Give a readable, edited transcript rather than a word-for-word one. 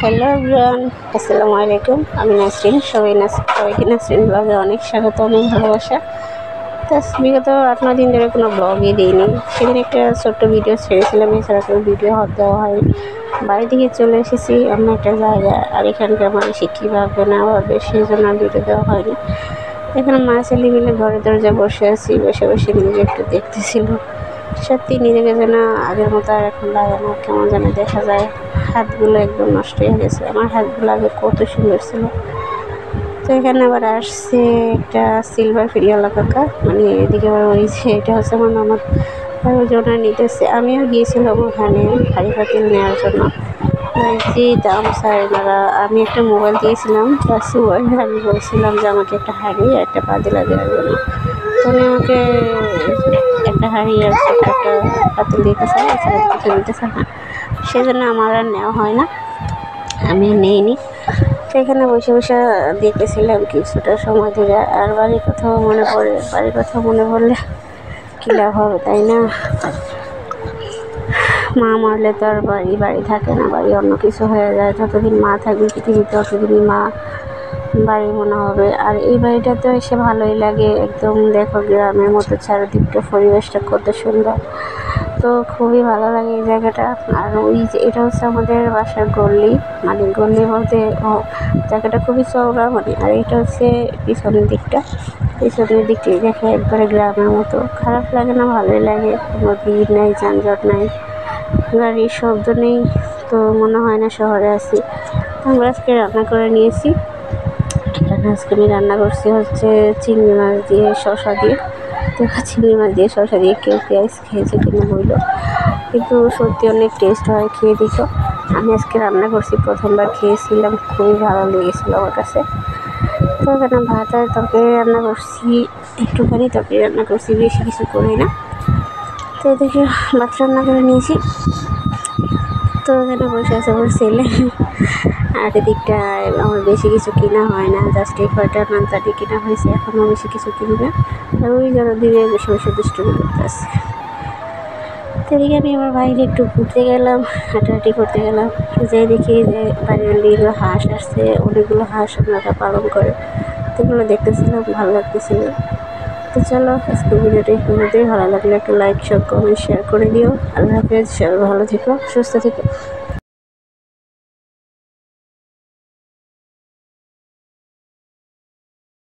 Hello everyone, আসসালামু আলাইকুম। আমি নাসরিন। সবাইকে নাসরিন ব্লগে অনেক স্বাগত, অনেক ভালোবাসা। তো বিগত 8-9 দিন ধরে কোনো ব্লগই দিইনি। সেদিন একটা ছোট্ট ভিডিও ছেড়েছিলাম, এছাড়া কোনো ভিডিও দেওয়া হয়নি। বাড়ি থেকে চলে এসেছি অন্য একটা জায়গায়, আর এখানকার মানুষ কী ভাববে না ভাববে সেই জন্য ভিডিও দেওয়া হয়নি। এখানে মা ছেলে মিলে ঘরে দরজা বসে আছি, বসে বসে নিজে একটু দেখতেছিল। সত্যি নিজেকে যেন আগের মতো আর এখন লাগে না, কেমন যেন দেখা যায়। হাতগুলো একদম নষ্ট হয়ে গেছে। আমার হাতগুলো আগে কত সুন্দর ছিল। তো এখানে আবার আসছে একটা সিলভার ফিরিওয়ালা কাকা, মানে এদিকে আবার ওই যে এটা হচ্ছে আমার মামার, ওই জন্য নিতেছে। আমিও গিয়েছিলাম ওখানে হাঁড়ি পাতিল নেওয়ার জন্য। যে দাম স্যার এনারা, আমি একটা মোবাইল দিয়েছিলাম, প্লাস আমি বলছিলাম যে আমাকে একটা হাঁড়ি আর একটা পাতিলা দেওয়ার জন্য। তো উনি আমাকে একটা হাঁড়ি আর একটা পাতিল দিতে চাই, এছাড়া কিছু দিতে চায় না। সেই জন্য আমার আর নেওয়া হয় না, আমি নেইনি। সেখানে বসে বসে দেখতেছিলাম কিছুটা সময় ধরে। আর বাড়ির কথাও মনে পড়ে, বাড়ির কথা মনে পড়লে কী লাভ হবে, তাই না? মা মরলে তো আর বাড়ি থাকে না, বাড়ি অন্য কিছু হয়ে যায়। যতদিন মা থাকবে পৃথিবীতে ততদিনই মা বাড়ি মনে হবে। আর এই বাড়িটা তো এসে ভালোই লাগে, একদম দেখো গ্রামের মতো, চারিদিকটা পরিবেশটা কত সুন্দর। তো খুবই ভালো লাগে এই জায়গাটা। আর ওই যে এটা হচ্ছে আমাদের বাসার গল্লি, মানে গল্লি বলতে জায়গাটা খুবই চওড়া, মানে। আর এটা হচ্ছে পিছনের দিকটা দেখে একবারে গ্রামের মতো। খারাপ লাগে না, ভালোই লাগে। কোনো ভিড় নাই, যানজট নাই, গাড়ির শব্দ নেই। তো মনে হয় না শহরে আছি। আমরা আজকে রান্না করে নিয়েছি। এখানে আজকে আমি রান্না করছি হচ্ছে চিংড়ি মাছ দিয়ে শসা দিয়ে। তো চিংড়ি মাছ দিয়ে শসা দিয়ে কেউ পেঁয়াজ খেয়েছে কিনা বলল, কিন্তু সত্যি অনেক টেস্ট হয়, খেয়ে দেখো। আমি আজকে রান্না করছি, প্রথমবার খেয়েছিলাম, খুবই ভালো লেগেছিলো আমার কাছে। তো এখানে ভাত আর তরকারি রান্না করছি, একটুখানি তরকারি রান্না করছি, বেশি কিছু করি না। তো এদিকে ভাত রান্না করে নিয়েছি। তো এখানে বসে আছে আমার ছেলে। আর এদিকটা আমার বেশি কিছু কেনা হয় না, জাস্ট এই কয়টা নানতাটি কেনা হয়েছে, এখনও বেশি কিছু কিনি না। আর ওই যেন দিকে বেশি বেশি দুষ্টুমি করতে আসছে। তো এদিকে আমি আমার বাইরে একটু ঘুরতে গেলাম, হাঁটাহাঁটি করতে গেলাম। যে দেখি যে বাড়ির অনেকগুলো হাঁস আসছে, অনেকগুলো হাঁস আপনারা পালন করে। তো এগুলো দেখতেছিলাম, ভালো লাগতেছিল। তো চলো, আজকে ভিডিওটা এখানেতেই। ভালো লাগলে একটা লাইক, কমেন্ট, শেয়ার করে দিও। আল্লাহ হাফেজ, সবাই ভালো থেকো, সুস্থ থেকো।